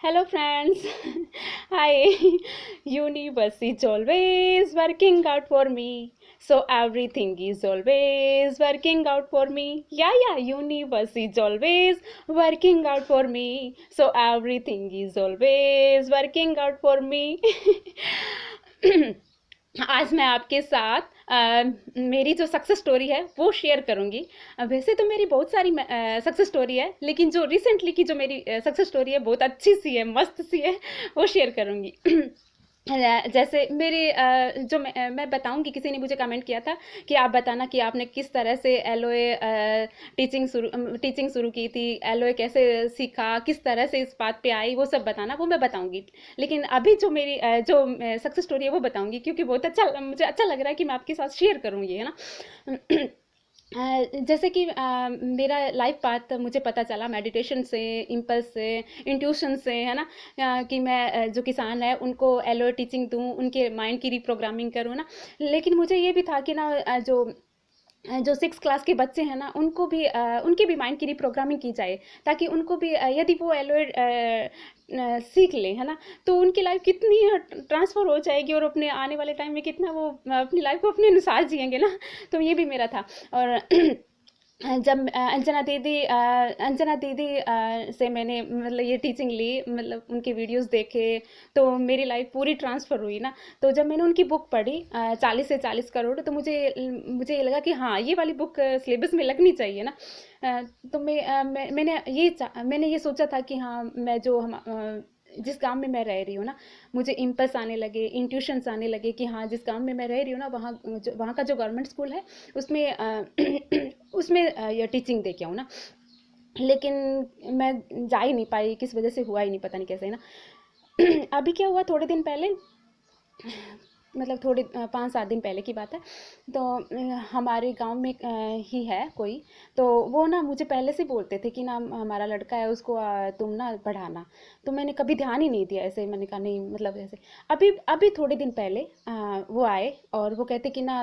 Hello, friends. Hi. Universe is always working out for me. So everything is always working out for me. Yeah. Universe is always working out for me. So everything is always working out for me. आज मैं आपके साथ मेरी जो success story है वो share करूंगी। वैसे तो मेरी बहुत सारी सक्सेस स्टोरी है, लेकिन जो रिसेंटली की जो मेरी सक्सेस स्टोरी है बहुत अच्छी सी है, मस्त सी है, वो शेयर करूंगी। जैसे मेरी जो मैं बताऊंगी, किसी ने मुझे कमेंट किया था कि आप बताना कि आपने किस तरह से एलओए टीचिंग शुरू की थी, एलओए कैसे सीखा, किस तरह से इस बात पे आई, वो सब बताना, वो मैं बताऊंगी। लेकिन अभी जो मेरी जो सक्सेस स्टोरी है वो बताऊंगी, क्योंकि बहुत अच्छा, मुझे अच्छा लग रहा है कि मैं आपके साथ शेयर करूंगी, है ना। जैसे कि मेरा लाइफ पाथ मुझे पता चला मेडिटेशन से, इम्पल्स से, इंट्यूशन से, है ना। कि मैं जो किसान है उनको एलओ टीचिंग दूँ, उनके माइंड की रिप्रोग्रामिंग करूँ ना। लेकिन मुझे ये भी था कि ना जो 6 क्लास के बच्चे हैं ना, उनको भी उनके भी माइंड की रिप्रोग्रामिंग की जाए, ताकि उनको भी यदि वो एलओ सीख लें, है ना, तो उनकी लाइफ कितनी ट्रांसफर हो जाएगी, और अपने आने वाले टाइम में कितना वो अपनी लाइफ को अपने अनुसार जिएंगे ना। तो ये भी मेरा था। और जब अंजना दीदी से मैंने मतलब ये टीचिंग ली, मतलब उनके वीडियोस देखे, तो मेरी लाइफ पूरी ट्रांसफ़र हुई ना। तो जब मैंने उनकी बुक पढ़ी 40 से 40 करोड़, तो मुझे ये लगा कि हाँ, ये वाली बुक सिलेबस में लगनी चाहिए ना। तो मैंने ये सोचा था कि हाँ, मैं जो जिस गांव में मैं रह रही हूँ ना, मुझे इम्पल्स आने लगे, इंट्यूशंस आने लगे कि हाँ, जिस गांव में मैं रह रही हूँ ना, वहाँ का जो गवर्नमेंट स्कूल है उसमें उसमें ये टीचिंग दे के आऊँ ना। लेकिन मैं जा ही नहीं पाई, किस वजह से हुआ ही नहीं, पता नहीं कैसे, है ना। अभी क्या हुआ, थोड़े दिन पहले, मतलब थोड़े 5-7 दिन पहले की बात है। तो हमारे गांव में ही है कोई, तो वो ना मुझे पहले से बोलते थे कि ना हमारा लड़का है, उसको तुम ना पढ़ाना। तो मैंने कभी ध्यान ही नहीं दिया, ऐसे मैंने कहा नहीं, मतलब ऐसे। अभी अभी थोड़े दिन पहले वो आए और वो कहते कि ना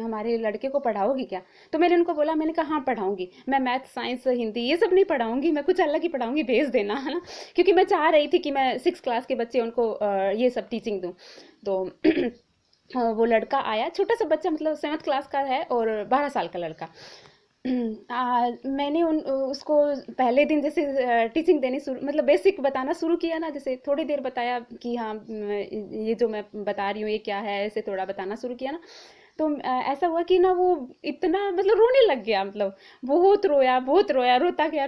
हमारे लड़के को पढ़ाओगी क्या। तो मैंने उनको बोला, मैंने कहा हाँ पढ़ाऊंगी, मैं मैथ साइंस हिंदी ये सब नहीं पढ़ाऊंगी, मैं कुछ अलग ही पढ़ाऊंगी, भेज देना, है ना। क्योंकि मैं चाह रही थी कि मैं 6 क्लास के बच्चे उनको ये सब टीचिंग दूँ। तो वो लड़का आया, छोटा सा बच्चा, मतलब 7th क्लास का है, और 12 साल का लड़का। मैंने उसको पहले दिन जैसे टीचिंग देनी शुरू, मतलब बेसिक बताना शुरू किया ना, जैसे थोड़ी देर बताया कि हाँ ये जो मैं बता रही हूँ ये क्या है, ऐसे थोड़ा बताना शुरू किया ना। तो ऐसा हुआ कि ना वो इतना मतलब रोने लग गया, मतलब बहुत रोया, रोता गया।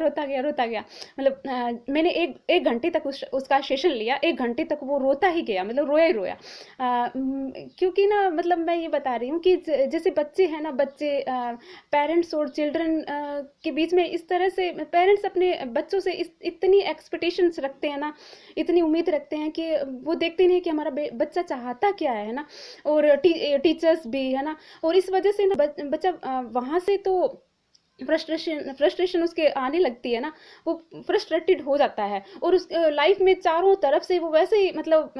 मतलब मैंने एक घंटे तक उसका सेशन लिया, 1 घंटे तक वो रोता ही गया, मतलब रोया ही रोया। क्योंकि ना मतलब मैं ये बता रही हूँ कि जैसे बच्चे हैं ना, बच्चे पेरेंट्स और चिल्ड्रन के बीच में इस तरह से पेरेंट्स अपने बच्चों से इतनी एक्सपेक्टेशंस रखते हैं ना, इतनी उम्मीद रखते हैं कि वो देखते नहीं कि हमारा बच्चा चाहता क्या है ना। और टीचर्स भी, है ना। और इस वजह से ना बच्चा वहाँ से तो फ्रस्ट्रेशन उसके आने लगती है ना, वो फ्रस्ट्रेटेड हो जाता है, और उस लाइफ में चारों तरफ से वो वैसे ही, मतलब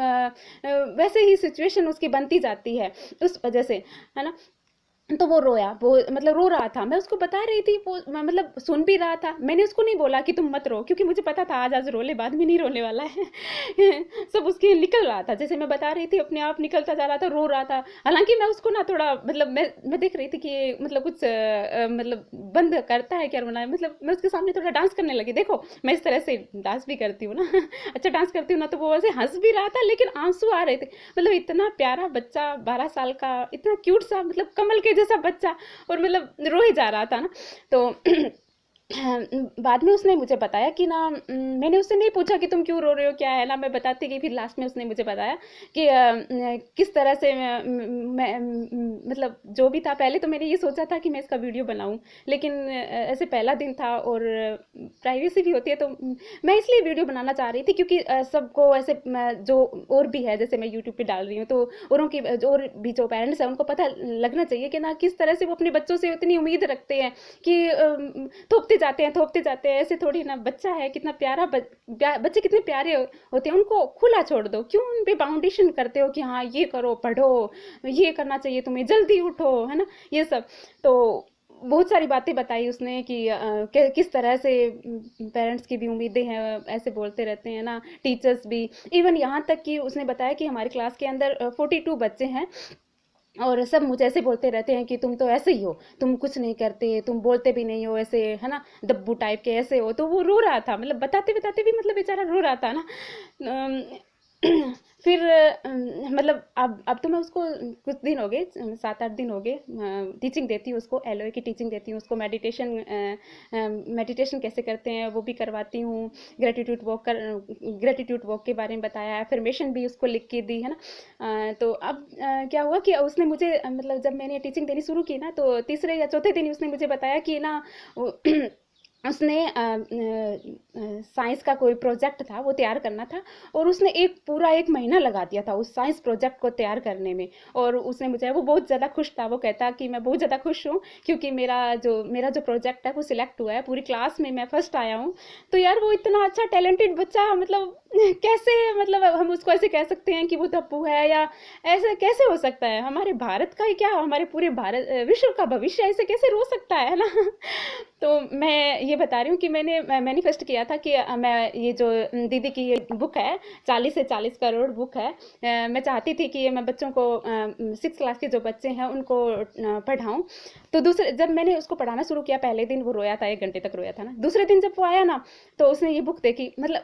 वैसे ही सिचुएशन उसकी बनती जाती है उस वजह से, है ना। तो वो रोया, वो मतलब रो रहा था, मैं उसको बता रही थी, वो मतलब सुन भी रहा था। मैंने उसको नहीं बोला कि तुम मत रो, क्योंकि मुझे पता था आज आज रो ले, बाद में नहीं रोने वाला है। सब उसके निकल रहा था, जैसे मैं बता रही थी अपने आप निकलता जा रहा था, रो रहा था। हालांकि मैं उसको ना थोड़ा, मतलब मैं देख रही थी कि मतलब कुछ मतलब बंद करता है क्या रोना है, मतलब मैं उसके सामने थोड़ा डांस करने लगी, देखो मैं इस तरह से डांस भी करती हूँ ना। अच्छा डांस करती हूँ ना, तो वो वैसे हंस भी रहा था, लेकिन आंसू आ रहे थे। मतलब इतना प्यारा बच्चा, 12 साल का, इतना क्यूट सा, मतलब कमल के जैसा बच्चा, और मतलब रो ही जा रहा था ना। तो बाद में उसने मुझे बताया कि ना मैंने उससे नहीं पूछा कि तुम क्यों रो रहे हो, क्या है ना, मैं बताती गई। फिर लास्ट में उसने मुझे बताया कि किस तरह से मतलब जो भी था, पहले तो मैंने ये सोचा था कि मैं इसका वीडियो बनाऊं, लेकिन ऐसे पहला दिन था और प्राइवेसी भी होती है, तो मैं इसलिए वीडियो बनाना चाह रही थी, क्योंकि सबको ऐसे जो और भी है, जैसे मैं यूट्यूब पे डाल रही हूँ, तो औरों की और भी जो पेरेंट्स हैं उनको पता लगना चाहिए कि ना किस तरह से वो अपने बच्चों से इतनी उम्मीद रखते हैं कि थोपते जाते हैं, ऐसे थोड़ी ना। बच्चा है, कितना प्यारा बच्चे कितने प्यारे होते हैं, उनको खुला छोड़ दो, क्यों उन पे बाउंडेशन करते हो कि हाँ ये करो, पढ़ो, ये करना चाहिए तुम्हें, जल्दी उठो, है ना, ये सब। तो बहुत सारी बातें बताई उसने कि किस तरह से पेरेंट्स की भी उम्मीदें हैं, ऐसे बोलते रहते हैं ना, टीचर्स भी। इवन यहाँ तक कि उसने बताया कि हमारी क्लास के अंदर 42 बच्चे हैं और सब मुझे ऐसे बोलते रहते हैं कि तुम तो ऐसे ही हो, तुम कुछ नहीं करते, तुम बोलते भी नहीं हो, ऐसे है ना, दब्बू टाइप के ऐसे हो। तो वो रो रहा था, मतलब बताते बताते भी मतलब बेचारा रो रहा था ना। अम, फिर मतलब अब तो मैं उसको कुछ दिन हो गए, 7-8 दिन हो गए, टीचिंग देती हूँ उसको, एलओए की टीचिंग देती हूँ उसको। मेडिटेशन कैसे करते हैं वो भी करवाती हूँ। ग्रेटिट्यूड वॉक के बारे में बताया, एफर्मेशन भी उसको लिख के दी है ना। तो अब क्या हुआ कि उसने मुझे मतलब जब मैंने टीचिंग देनी शुरू की ना, तो तीसरे या चौथे दिन उसने मुझे बताया कि ना उसने साइंस का कोई प्रोजेक्ट था, वो तैयार करना था, और उसने पूरा 1 महीना लगा दिया था उस साइंस प्रोजेक्ट को तैयार करने में। और उसने मुझे, वो बहुत ज़्यादा खुश था, वो कहता कि मैं बहुत ज़्यादा खुश हूँ क्योंकि मेरा जो प्रोजेक्ट है वो सिलेक्ट हुआ है, पूरी क्लास में मैं फर्स्ट आया हूँ। तो यार वो इतना अच्छा टैलेंटेड बच्चा, मतलब कैसे, मतलब हम उसको ऐसे कह सकते हैं कि वो दप्पू है, या ऐसे कैसे हो सकता है? हमारे भारत का ही क्या, हमारे पूरे भारत विश्व का भविष्य ऐसे कैसे रो सकता है ना। तो मैं ये बता रही हूँ कि मैंने मैनिफेस्ट किया था कि मैं ये जो दीदी की ये बुक है, 40 से 40 करोड़ बुक है, मैं चाहती थी कि ये मैं बच्चों को 6 क्लास के जो बच्चे हैं उनको पढ़ाऊँ। तो दूसरे जब मैंने उसको पढ़ाना शुरू किया, पहले दिन वो रोया था, 1 घंटे तक रोया था ना। दूसरे दिन जब वो आया ना, तो उसने ये बुक देखी, मतलब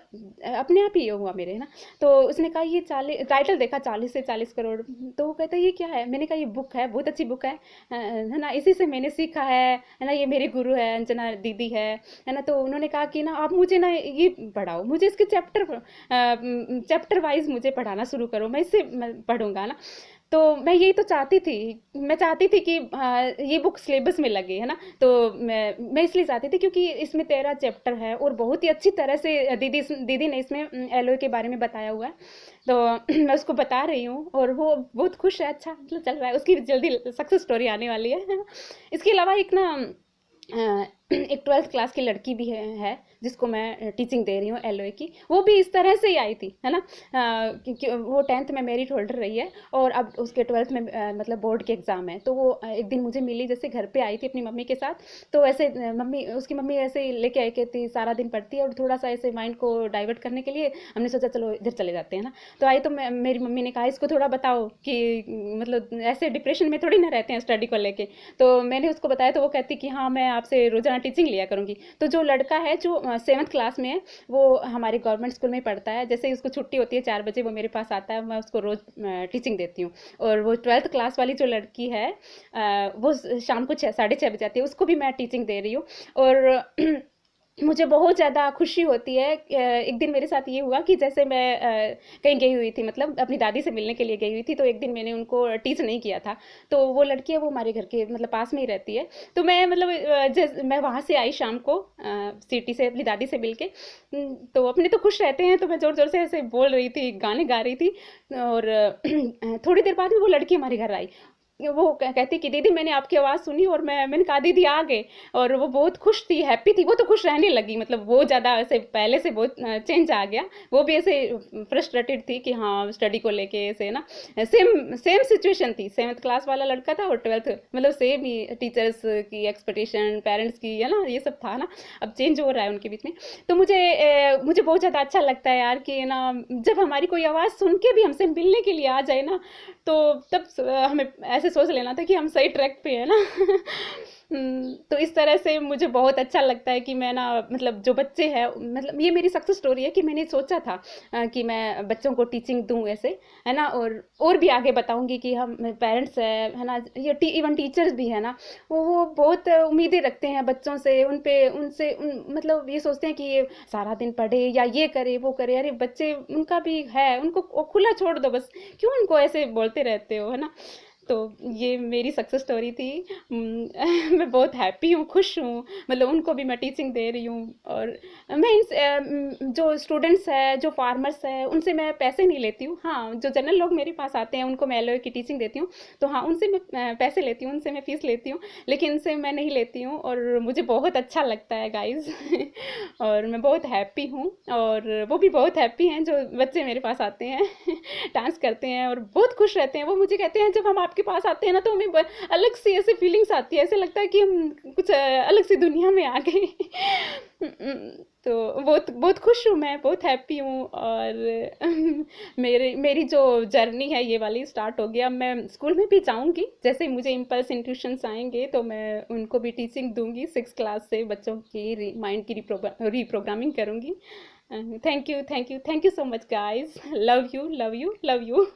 अपने आप ही ये हुआ मेरे ना। तो उसने कहा ये 40, टाइटल देखा 40 से 40 करोड़, तो वो कहता ये क्या है? मैंने कहा ये बुक है, बहुत अच्छी बुक है ना, इसी से मैंने सीखा है ना, ये मेरे गुरु है, अंजना दीदी है ना। तो उन्होंने कहा कि ना आप मुझे ना ये पढ़ाओ, मुझे इसके चैप्टर वाइज मुझे पढ़ाना शुरू करो, मैं इससे पढ़ूंगा ना। तो मैं यही तो चाहती थी, मैं चाहती थी कि ये बुक सिलेबस में लगे, है ना। तो मैं इसलिए चाहती थी क्योंकि इसमें 13 चैप्टर है और बहुत ही अच्छी तरह से दीदी ने इसमें एलओए के बारे में बताया हुआ है। तो मैं उसको बता रही हूँ और वो बहुत खुश है, अच्छा मतलब चल रहा है, उसकी जल्दी सक्सेस स्टोरी आने वाली है। इसके अलावा एक ना एक 12th क्लास की लड़की भी है जिसको मैं टीचिंग दे रही हूँ एलओए की। वो भी इस तरह से ही आई थी, है ना। क्योंकि वो 10th में मेरिट होल्डर रही है और अब उसके 12th में मतलब बोर्ड के एग्ज़ाम है। तो वो एक दिन मुझे मिली, जैसे घर पे आई थी अपनी मम्मी के साथ। तो ऐसे उसकी मम्मी ऐसे ही लेके आई, कहती सारा दिन पढ़ती है और थोड़ा सा ऐसे माइंड को डाइवर्ट करने के लिए हमने सोचा चलो इधर चले जाते हैं ना। तो आई तो मेरी मम्मी ने कहा इसको थोड़ा बताओ कि मतलब ऐसे डिप्रेशन में थोड़ी ना रहते हैं स्टडी को लेके। तो मैंने उसको बताया तो वो कहती कि हाँ मैं आपसे रोज़ाना टीचिंग लिया करूँगी। तो जो लड़का है जो 7th क्लास में है, वो हमारे गवर्नमेंट स्कूल में ही पढ़ता है। जैसे ही उसको छुट्टी होती है 4 बजे वो मेरे पास आता है, मैं उसको रोज़ टीचिंग देती हूँ। और वो 12th क्लास वाली जो लड़की है वो शाम को 6-6:30 बजे आती है, उसको भी मैं टीचिंग दे रही हूँ। और मुझे बहुत ज़्यादा खुशी होती है। एक दिन मेरे साथ ये हुआ कि जैसे मैं कहीं गई हुई थी, मतलब अपनी दादी से मिलने के लिए गई हुई थी। तो एक दिन मैंने उनको टीच नहीं किया था। तो वो लड़की है, वो हमारे घर के मतलब पास में ही रहती है। तो मैं मतलब मैं वहाँ से आई शाम को सिटी से अपनी दादी से मिल के। तो अपने तो खुश रहते हैं, तो मैं ज़ोर ज़ोर से ऐसे बोल रही थी, गाने गा रही थी। और थोड़ी देर बाद में वो लड़की हमारे घर आई। वो कहती कि दीदी मैंने आपकी आवाज़ सुनी और मैंने कहा दीदी आ गए। और वो बहुत खुश थी, हैप्पी थी, वो तो खुश रहने लगी, मतलब वो ज़्यादा ऐसे पहले से बहुत चेंज आ गया। वो भी ऐसे फ्रस्ट्रेटेड थी कि हाँ स्टडी को लेके ऐसे ना, सेम सिचुएशन थी। 7th क्लास वाला लड़का था और 12th, मतलब सेम ही, टीचर्स की एक्सपेक्टेशन, पेरेंट्स की, है ना, ये सब था ना। अब चेंज हो रहा है उनके बीच में। तो मुझे बहुत ज़्यादा अच्छा लगता है यार कि ना, जब हमारी कोई आवाज़ सुन के भी हमसे मिलने के लिए आ जाए ना, तो तब हमें ऐसे सोच लेना था कि हम सही ट्रैक पे है ना। तो इस तरह से मुझे बहुत अच्छा लगता है कि मैं ना, मतलब जो बच्चे हैं, मतलब ये मेरी सक्सेस स्टोरी है कि मैंने सोचा था कि मैं बच्चों को टीचिंग दूं ऐसे, है ना। और भी आगे बताऊंगी कि हम पेरेंट्स है ना, ये इवन टीचर्स भी है ना, वो बहुत उम्मीदें रखते हैं बच्चों से, मतलब ये सोचते हैं कि ये सारा दिन पढ़े या ये करे वो करे। अरे बच्चे, उनका भी है, उनको खुला छोड़ दो बस, क्यों उनको ऐसे बोलते रहते हो, है ना। तो ये मेरी सक्सेस स्टोरी थी। मैं बहुत हैप्पी हूँ, खुश हूँ, मतलब उनको भी मैं टीचिंग दे रही हूँ। और मैं जो स्टूडेंट्स है, जो फार्मर्स है, उनसे मैं पैसे नहीं लेती हूँ। हाँ, जो जनरल लोग मेरे पास आते हैं उनको मैं एलओए की टीचिंग देती हूँ, तो हाँ उनसे मैं पैसे लेती हूँ, उनसे मैं फ़ीस लेती हूँ, लेकिन उनसे मैं नहीं लेती हूँ। और मुझे बहुत अच्छा लगता है गाइज। और मैं बहुत हैप्पी हूँ और वो भी बहुत हैप्पी हैं जो बच्चे मेरे पास आते हैं। डांस करते हैं और बहुत खुश रहते हैं। वो मुझे कहते हैं जब हम आपके आपके पास आते हैं ना, तो हमें अलग सी ऐसे फीलिंग्स आती है, ऐसे लगता है कि हम कुछ अलग सी दुनिया में आ गए। तो बहुत बहुत खुश हूँ, मैं बहुत हैप्पी हूँ। और मेरी जो जर्नी है ये वाली स्टार्ट हो गया। मैं स्कूल में भी जाऊँगी, जैसे मुझे इम्पल्स इंट्यूशंस आएंगे तो मैं उनको भी टीचिंग दूंगी। 6 क्लास से बच्चों की माइंड की रीप्रोग्रामिंग करूँगी। Thank you, thank you, thank you so much guys. Love you, love you, love you.